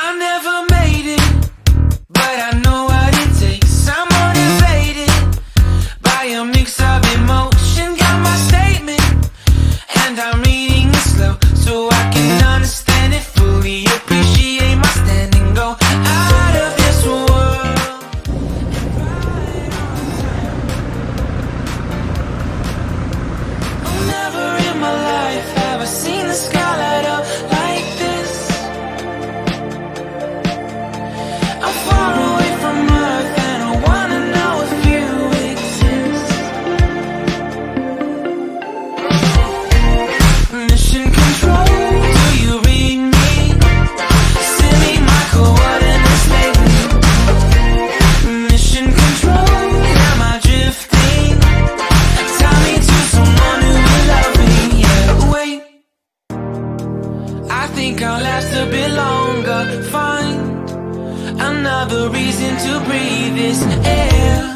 I never made it, but I know what it takes. I'm motivated by a mix of emotion. Got my statement, and I'm reading it slow so I can understand it fully. Appreciate my stand and go out of this world. Oh, never in my life have I seen the sky light up like this. I'm far away from Earth and I wanna know if you exist. Mission control, do you read me? Send me my coordinates lately. Mission control, am I drifting? Tie me to someone who will love me. Yeah, wait, I think I'll last a bit longer. Find another reason to breathe this air.